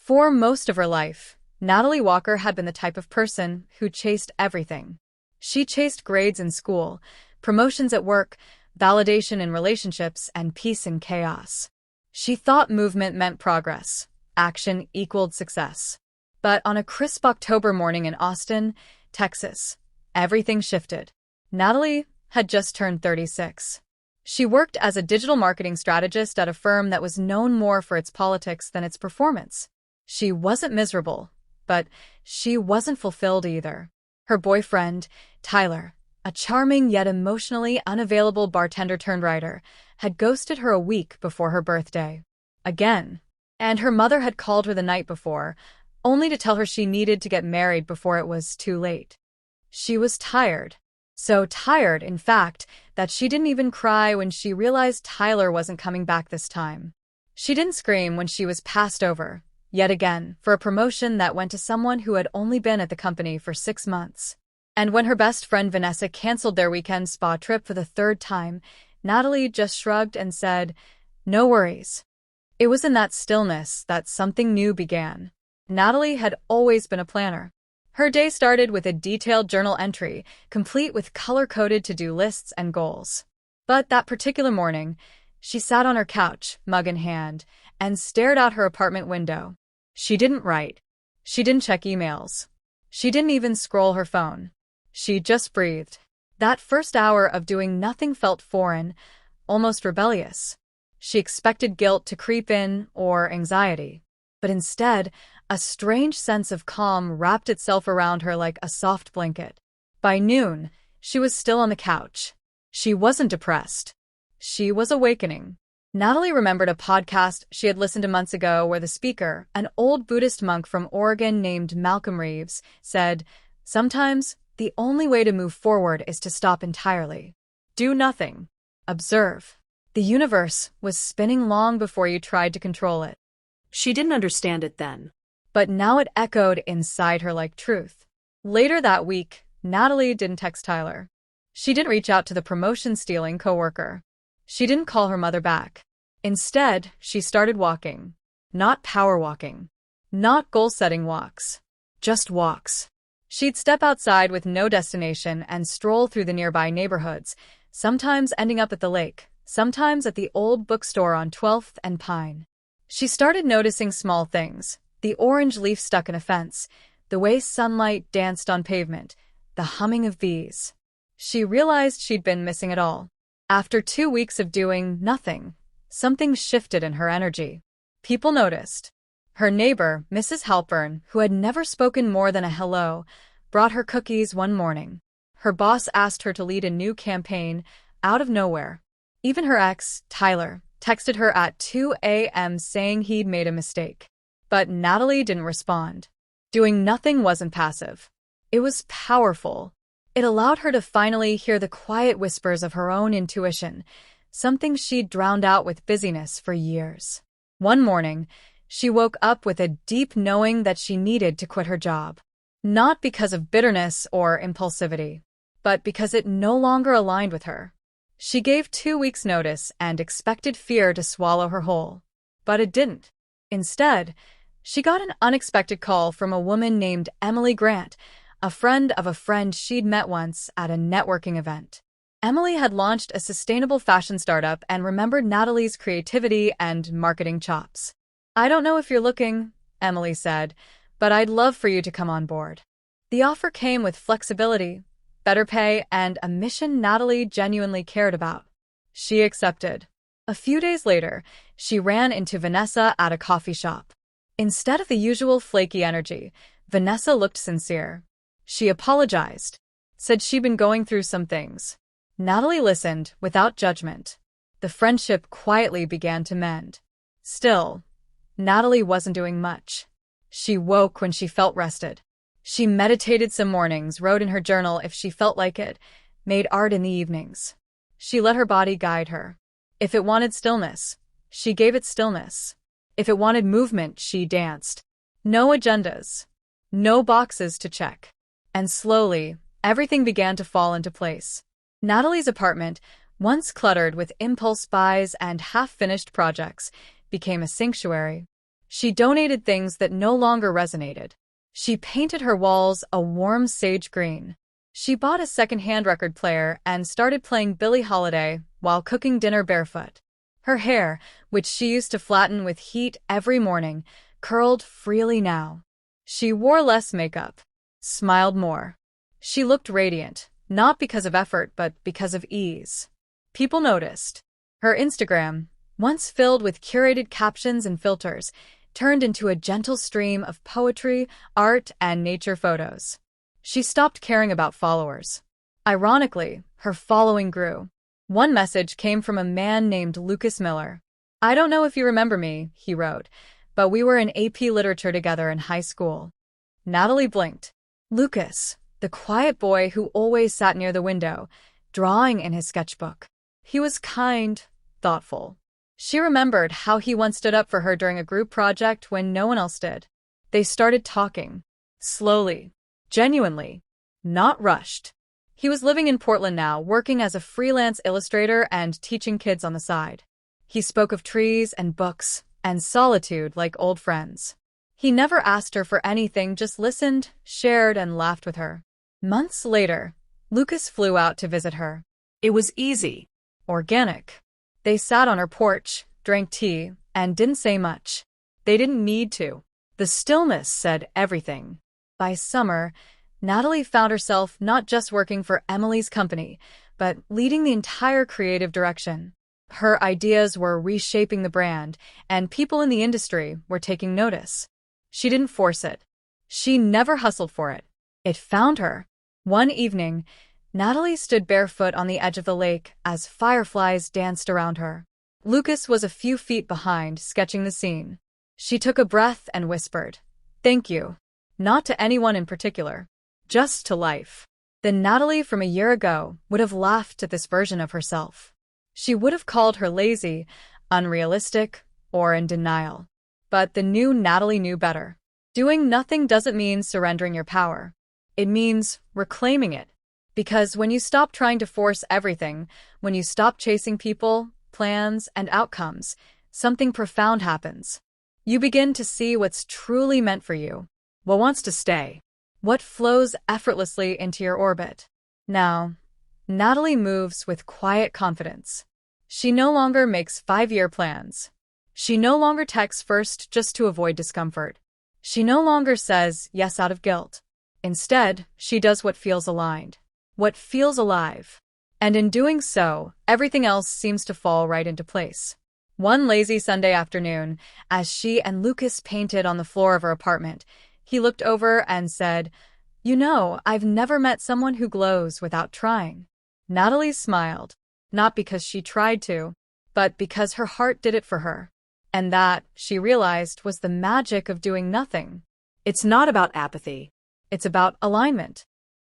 For most of her life, Natalie Walker had been the type of person who chased everything. She chased grades in school, promotions at work, validation in relationships, and peace in chaos. She thought movement meant progress, action equaled success. But on a crisp October morning in Austin, Texas, everything shifted. Natalie had just turned 36. She worked as a digital marketing strategist at a firm that was known more for its politics than its performance. She wasn't miserable, but she wasn't fulfilled either. Her boyfriend, Tyler, a charming yet emotionally unavailable bartender-turned-writer, had ghosted her a week before her birthday. Again. And her mother had called her the night before, only to tell her she needed to get married before it was too late. She was tired. So tired, in fact, that she didn't even cry when she realized Tyler wasn't coming back this time. She didn't scream when she was passed over, yet again, for a promotion that went to someone who had only been at the company for 6 months. And when her best friend Vanessa canceled their weekend spa trip for the 3rd time, Natalie just shrugged and said, "No worries." It was in that stillness that something new began. Natalie had always been a planner. Her day started with a detailed journal entry, complete with color-coded to-do lists and goals. But that particular morning, she sat on her couch, mug in hand, and stared out her apartment window. She didn't write. She didn't check emails. She didn't even scroll her phone. She just breathed. That first hour of doing nothing felt foreign, almost rebellious. She expected guilt to creep in, or anxiety. But instead, a strange sense of calm wrapped itself around her like a soft blanket. By noon, she was still on the couch. She wasn't depressed. She was awakening. Natalie remembered a podcast she had listened to months ago where the speaker, an old Buddhist monk from Oregon named Malcolm Reeves, said, "Sometimes, the only way to move forward is to stop entirely. Do nothing. Observe. The universe was spinning long before you tried to control it." She didn't understand it then. But now it echoed inside her like truth. Later that week, Natalie didn't text Tyler. She didn't reach out to the promotion-stealing coworker. She didn't call her mother back. Instead, she started walking. Not power walking. Not goal-setting walks. Just walks. She'd step outside with no destination and stroll through the nearby neighborhoods, sometimes ending up at the lake, sometimes at the old bookstore on 12th and Pine. She started noticing small things. The orange leaf stuck in a fence, the way sunlight danced on pavement, the humming of bees. She realized she'd been missing it all. After 2 weeks of doing nothing, something shifted in her energy. People noticed. Her neighbor, Mrs. Halpern, who had never spoken more than a hello, brought her cookies one morning. Her boss asked her to lead a new campaign, out of nowhere. Even her ex, Tyler, texted her at 2 a.m. saying he'd made a mistake. But Natalie didn't respond. Doing nothing wasn't passive. It was powerful. It allowed her to finally hear the quiet whispers of her own intuition, something she'd drowned out with busyness for years. One morning, she woke up with a deep knowing that she needed to quit her job. Not because of bitterness or impulsivity, but because it no longer aligned with her. She gave 2 weeks' notice and expected fear to swallow her whole. But it didn't. Instead, she got an unexpected call from a woman named Emily Grant, a friend of a friend she'd met once at a networking event. Emily had launched a sustainable fashion startup and remembered Natalie's creativity and marketing chops. "I don't know if you're looking," Emily said, "but I'd love for you to come on board." The offer came with flexibility, better pay, and a mission Natalie genuinely cared about. She accepted. A few days later, she ran into Vanessa at a coffee shop. Instead of the usual flaky energy, Vanessa looked sincere. She apologized, said she'd been going through some things. Natalie listened without judgment. The friendship quietly began to mend. Still, Natalie wasn't doing much. She woke when she felt rested. She meditated some mornings, wrote in her journal if she felt like it, made art in the evenings. She let her body guide her. If it wanted stillness, she gave it stillness. If it wanted movement, she danced. No agendas. No boxes to check. And slowly, everything began to fall into place. Natalie's apartment, once cluttered with impulse buys and half-finished projects, became a sanctuary. She donated things that no longer resonated. She painted her walls a warm sage green. She bought a second-hand record player and started playing Billie Holiday while cooking dinner barefoot. Her hair, which she used to flatten with heat every morning, curled freely now. She wore less makeup, smiled more. She looked radiant, not because of effort but because of ease. People noticed. Her Instagram, once filled with curated captions and filters, turned into a gentle stream of poetry, art, and nature photos. She stopped caring about followers. Ironically, her following grew. One message came from a man named Lucas Miller. "I don't know if you remember me," he wrote, "but we were in AP Literature together in high school." Natalie blinked. Lucas, the quiet boy who always sat near the window, drawing in his sketchbook. He was kind, thoughtful. She remembered how he once stood up for her during a group project when no one else did. They started talking. Slowly. Genuinely. Not rushed. He was living in Portland now, working as a freelance illustrator and teaching kids on the side. He spoke of trees and books and solitude like old friends. He never asked her for anything, just listened, shared, and laughed with her. Months later, Lucas flew out to visit her. It was easy. Organic. They sat on her porch, drank tea, and didn't say much. They didn't need to. The stillness said everything. By summer, Natalie found herself not just working for Emily's company, but leading the entire creative direction. Her ideas were reshaping the brand, and people in the industry were taking notice. She didn't force it. She never hustled for it. It found her. One evening, Natalie stood barefoot on the edge of the lake as fireflies danced around her. Lucas was a few feet behind, sketching the scene. She took a breath and whispered, "Thank you." Not to anyone in particular. Just to life. The Natalie from a year ago would have laughed at this version of herself. She would have called her lazy, unrealistic, or in denial. But the new Natalie knew better. Doing nothing doesn't mean surrendering your power. It means reclaiming it. Because when you stop trying to force everything, when you stop chasing people, plans, and outcomes, something profound happens. You begin to see what's truly meant for you, what wants to stay, what flows effortlessly into your orbit. Now, Natalie moves with quiet confidence. She no longer makes 5-year plans. She no longer texts first just to avoid discomfort. She no longer says yes out of guilt. Instead, she does what feels aligned, what feels alive. And in doing so, everything else seems to fall right into place. One lazy Sunday afternoon, as she and Lucas painted on the floor of her apartment, he looked over and said, "You know, I've never met someone who glows without trying." Natalie smiled, not because she tried to, but because her heart did it for her. And that, she realized, was the magic of doing nothing. It's not about apathy. It's about alignment.